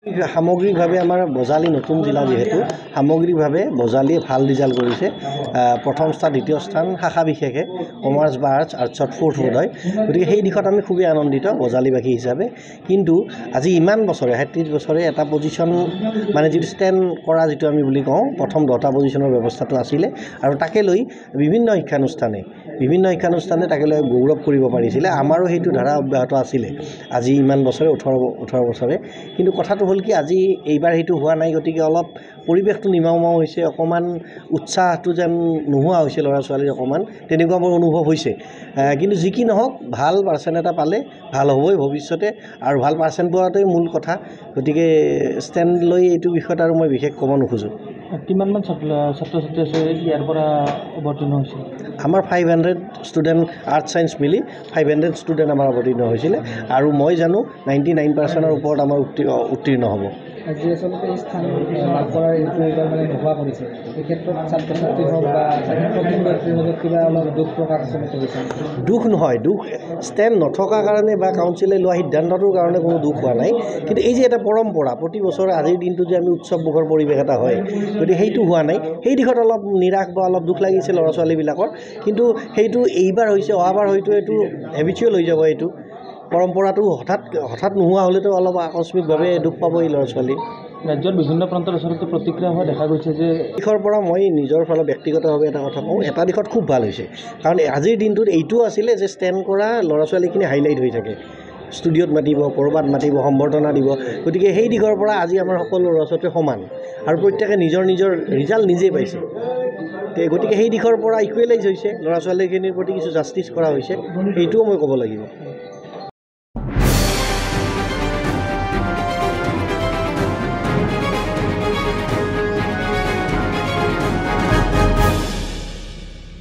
সামগ্ৰিকভাৱে আমাৰ বজালী নতুন জিলা যিহেতু সামগ্ৰিকভাৱে বজালীয়ে ভাল ৰিজাল্ট কৰিছে। প্ৰথম স্থান দ্বিতীয় স্থান শাখা বিশেষে কমাৰ্চ বা আৰ্টছত 4th হয়। গতিকে সেই দিশত আমি খুবেই আনন্দিত বজালীবাসী হিচাপে। কিন্তু আজি ইমান বছৰে 37 বছৰে এটা পজিশ্যন মানে যিটো ষ্টেণ্ড কৰা যিটো আমি বুলি কওঁ প্ৰথম 10টা পজিশ্যনৰ ব্যৱস্থাটো আছিলে আৰু তাকে লৈ বিভিন্ন শিক্ষানুষ্ঠানে তাকে লৈ গৌৰৱ কৰিব পাৰিছিলে। আমাৰো সেইটো ধাৰা অব্যাহত আছিলে আজি ইমান বছৰে 18 বছৰে। কিন্তু কথাটো হ'ল কি আজি এইবাৰ সেইটো হোৱা নাই। গতিকে অলপ পৰিৱেশটো নিমাও হৈছে, অকণমান উৎসাহটো যেন নোহোৱা হৈছে ল'ৰা ছোৱালীৰ অকণমান তেনেকুৱা মোৰ অনুভৱ হৈছে। কিন্তু যি কি নহওক ভাল পাৰ্চেণ্ট এটা পালে ভাল হ'বই ভৱিষ্যতে আৰু ভাল পাৰ্চেণ্ট পোৱাটোৱেই মূল কথা। গতিকে ষ্টেণ্ড লৈ এইটো বিষয়ত আৰু মই বিশেষ ক'ব নোখোজোঁ। কিমানমান ছাত্ৰ ছাত্ৰী আছে ইয়াৰ পৰা অৱতীৰ্ণ হৈছে? আমাৰ 500 ষ্টুডেণ্ট আৰ্টছ ছায়েন্স মিলি 500 ষ্টুডেণ্ট আমাৰ অৱতীৰ্ণ হৈছিলে আৰু মই জানো 99%ৰ ওপৰত আমাৰ উত্তীৰ্ণ হ'ব। আজি আচলতে এই স্থান লাভ কৰাৰ এইটো এইবাৰ মানে নোহোৱা কৰিছে। এই ক্ষেত্ৰত ছাত্ৰ ছাত্ৰী হওক বা শিক্ষক-শিক্ষয়িত্ৰীৰ মাজত কিবা অলপ দুখ প্ৰকাশ আচলতে হৈছে? দুখ নহয়, দুখ ষ্টেণ্ড নথকাৰ কাৰণে বা কাউন্সিলে লোৱা সিদ্ধান্তটোৰ কাৰণে কোনো দুখ হোৱা নাই। কিন্তু এই যে এটা পৰম্পৰা প্ৰতি বছৰে আজিৰ দিনটো যে আমি উৎসৱমুখৰ পৰিৱেশ এটা হয়, গতিকে সেইটো হোৱা নাই। সেই দিশত অলপ নিৰাশ বা অলপ দুখ লাগিছে ল'ৰা ছোৱালীবিলাকৰ। কিন্তু সেইটো এইবাৰ হৈছে, অহাবাৰ হয়তো এইটো হেবিচুৱেল হৈ যাব। এইটো পৰম্পৰাটো হঠাৎ নোহোৱা হ'লেতো অলপ আকস্মিকভাৱে দুখ পাব এই ল'ৰা ছোৱালী। ৰাজ্যৰ বিভিন্ন প্ৰান্তৰ আচলতে প্ৰতিক্ৰিয়া হোৱা দেখা গৈছে যে দিশৰ পৰা মই নিজৰ ফালে ব্যক্তিগতভাৱে এটা কথা কওঁ, এটা দিশত খুব ভাল হৈছে। কাৰণ আজিৰ দিনটোত এইটোও আছিলে যে ষ্টেণ্ড কৰা ল'ৰা ছোৱালীখিনি হাইলাইট হৈ থাকে, ষ্টুডিঅ'ত মাতিব, ক'ৰবাত মাতিব, সম্বৰ্ধনা দিব। গতিকে সেই দিশৰ পৰা আজি আমাৰ সকলো ল'ৰা ছোৱালী সমান আৰু প্ৰত্যেকে নিজৰ ৰিজাল্ট নিজেই পাইছে। গতিকে সেই দিশৰ পৰা ইকুৱেলাইজ হৈছে, ল'ৰা ছোৱালীখিনিৰ প্ৰতি কিছু জাষ্টিছ কৰা হৈছে, সেইটোও মই ক'ব লাগিব।